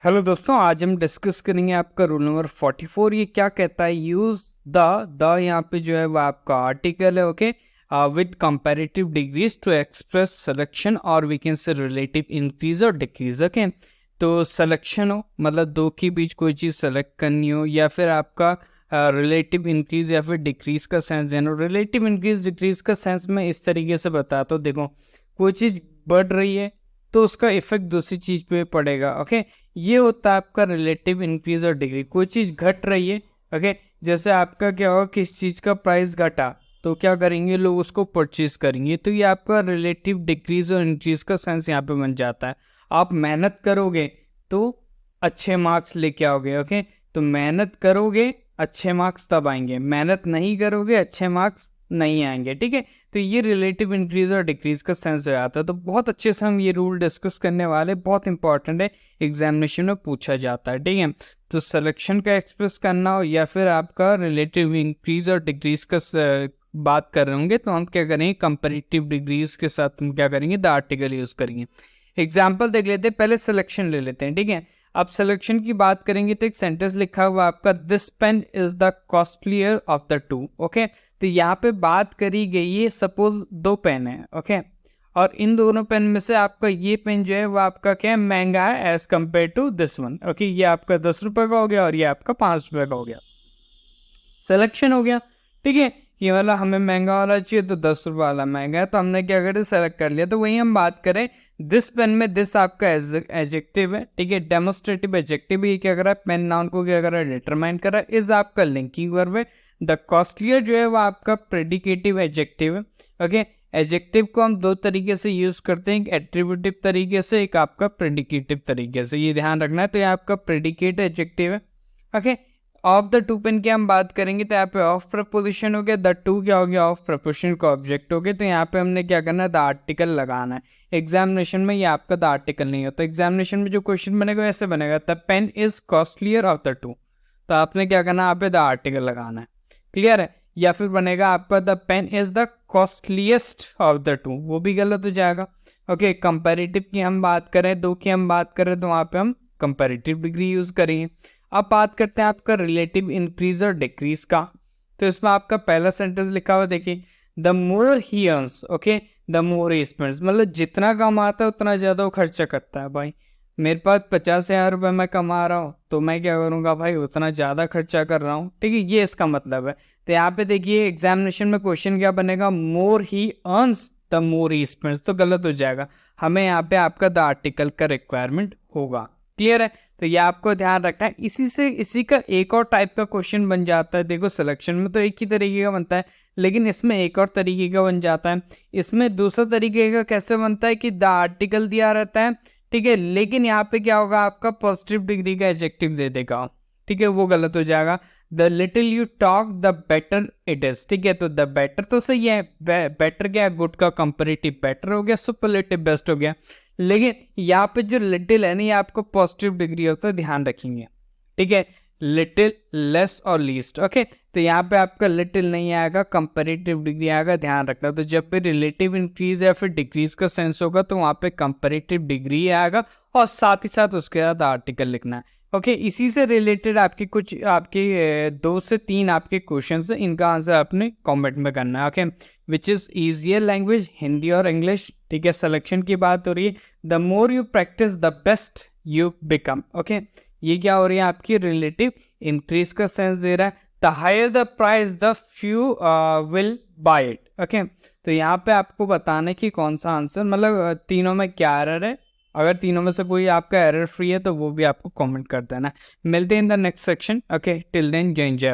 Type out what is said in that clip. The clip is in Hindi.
हेलो दोस्तों, आज हम डिस्कस करेंगे आपका रूल नंबर 44। ये क्या कहता है? यूज द यहाँ पे जो है वो आपका आर्टिकल है, okay, with comparative degrees to express selection और we can say relative increase और डिक्रीज। ओके, तो सिलेक्शन हो मतलब दो के बीच कोई चीज़ सेलेक्ट करनी हो, या फिर आपका रिलेटिव इंक्रीज या फिर डिक्रीज का सेंस देना। रिलेटिव इंक्रीज डिक्रीज का सेंस मैं इस तरीके से बताता हूँ। देखो, कोई चीज़ बढ़ रही है तो उसका इफेक्ट दूसरी चीज़ पे पड़ेगा। ओके, ये होता है आपका रिलेटिव इंक्रीज और डिक्रीज। कोई चीज़ घट रही है, ओके, जैसे आपका क्या होगा, किस चीज़ का प्राइस घटा तो क्या करेंगे लोग, उसको परचेज करेंगे। तो ये आपका रिलेटिव डिक्रीज और इंक्रीज का सेंस यहाँ पे बन जाता है। आप मेहनत करोगे तो अच्छे मार्क्स लेके आओगे। ओके, तो मेहनत करोगे अच्छे मार्क्स तब आएंगे, मेहनत नहीं करोगे अच्छे मार्क्स नहीं आएंगे। ठीक है, तो ये रिलेटिव इंक्रीज और डिक्रीज का सेंस हो जाता है। तो बहुत अच्छे से हम ये रूल डिस्कस करने वाले, बहुत इंपॉर्टेंट है, एग्जामिनेशन में पूछा जाता है। ठीक है, तो सिलेक्शन का एक्सप्रेस करना हो या फिर आपका रिलेटिव इंक्रीज और डिक्रीज का बात कर रहे होंगे तो हम क्या करेंगे, कंपैरेटिव डिग्रीज के साथ हम क्या करेंगे, द आर्टिकल यूज करेंगे। एग्जाम्पल देख लेते हैं, पहले सिलेक्शन ले लेते हैं। ठीक है, अब सिलेक्शन की बात करेंगे तो एक सेंटेंस लिखा हुआ आपका, this pen is the costlier of the two. Okay, तो यहाँ पे बात करी गई है, सपोज दो पेन है, ओके, और इन दोनों पेन में से आपका ये पेन जो है वो आपका क्या है, महंगा है as compare to this one. Okay, ये आपका 10 रुपए का हो गया और ये आपका 5 रुपए का हो गया। सिलेक्शन हो गया। ठीक है, ये वाला हमें महंगा वाला चाहिए तो 10 रुपये वाला महंगा है, तो हमने क्या करें, सेलेक्ट कर लिया। तो वही हम बात करें, दिस पेन में दिस आपका एडजेक्टिव है। ठीक है, डेमोस्ट्रेटिव एडजेक्टिव, ये क्या कर रहा है, पेन नाउन को क्या कर रहा है, डिटरमाइन कर रहा है। इज आपका लिंकिंग वर्ब है। द कॉस्टलियर जो है वो आपका प्रेडिकेटिव एडजेक्टिव है। ओके, एडजेक्टिव को हम दो तरीके से यूज करते हैं, एक एट्रीब्यूटिव तरीके से, एक आपका प्रेडिकेटिव तरीके से, ये ध्यान रखना है। तो ये आपका प्रेडिकेट एडजेक्टिव है। Okay, of the two pen की हम बात करेंगे तो यहाँ पे ऑफ प्रपोजिशन हो गया, द टू क्या हो गया, ऑफ प्रपोजिशन का ऑब्जेक्ट हो गया। तो यहाँ पे हमने क्या करना है, द आर्टिकल लगाना है। एग्जामिनेशन में ये आपका द आर्टिकल नहीं होता। एग्जामिनेशन में जो क्वेश्चन बनेगा ऐसे बनेगा, the pen is costlier of the two, तो आपने क्या करना है, यहाँ पे द आर्टिकल लगाना है। क्लियर है? या फिर बनेगा आपका, the pen is the costliest of the two, वो भी गलत हो जाएगा। ओके, कंपेरेटिव की हम बात करें, दो की हम बात करें, तो वहां पे हम कंपेरेटिव डिग्री यूज करेंगे। अब बात करते हैं आपका रिलेटिव इंक्रीज और डिक्रीज का। तो इसमें आपका पहला सेंटेंस लिखा हुआ देखिए, the more he earns, okay, the more he spends, मतलब जितना कमाता है उतना ज्यादा वो खर्चा करता है। भाई मेरे पास 50,000 रुपये मैं कमा रहा हूँ तो मैं क्या करूंगा भाई, उतना ज्यादा खर्चा कर रहा हूँ। ठीक है, ये इसका मतलब है। तो यहाँ पे देखिए एग्जामिनेशन में क्वेश्चन क्या बनेगा, more he earns the more he spends, तो गलत हो जाएगा। हमें यहाँ पे आपका द आर्टिकल का रिक्वायरमेंट होगा। क्लियर है? तो ये आपको ध्यान रखना है। इसी का एक और टाइप का क्वेश्चन बन जाता है। देखो, सिलेक्शन में तो एक ही तरीके का बनता है, लेकिन इसमें एक और तरीके का बन जाता है। इसमें दूसरा तरीके का कैसे बनता है कि द आर्टिकल दिया रहता है, ठीक है, लेकिन यहाँ पे क्या होगा, आपका पॉजिटिव डिग्री का एडजेक्टिव दे देगा। ठीक है, वो गलत हो जाएगा। The little you talk the better it is. ठीक है, तो द बेटर तो सही है, बेटर क्या है, गुड का कंपेरेटिव बेटर हो गया, सुपरलेटिव बेस्ट हो गया। लेकिन यहाँ पे जो लिटिल है ना, ये आपको पॉजिटिव डिग्री होता है, ध्यान रखेंगे। ठीक है, लिटिल, लेस और लीस्ट। ओके, तो यहाँ पे आपका लिटिल नहीं आएगा, कंपेरेटिव डिग्री आएगा, ध्यान रखना। तो जब भी रिलेटिव इंक्रीज या फिर डिक्रीज का सेंस होगा तो वहाँ पे कंपेरेटिव डिग्री आएगा और साथ ही साथ उसके बाद आर्टिकल लिखना है। ओके, इसी से रिलेटेड आपके कुछ आपके 2 से 3 आपके क्वेश्चन है, इनका आंसर आपने कमेंट में करना है। Okay, which is easier language, Hindi और इंग्लिश। ठीक है, सिलेक्शन की बात हो रही है, the more you practice the best you become. Okay, ये क्या हो रही है, आपकी रिलेटिव इंक्रीज का सेंस दे रहा है। The higher the price the few will buy it. Okay, तो यहाँ पे आपको बताना है कि कौन सा आंसर, मतलब तीनों में क्या एरर है। अगर तीनों में से कोई आपका एरर फ्री है तो वो भी आपको कमेंट कर देना। मिलते हैं in the next section. Okay, till then जय हिंद, जय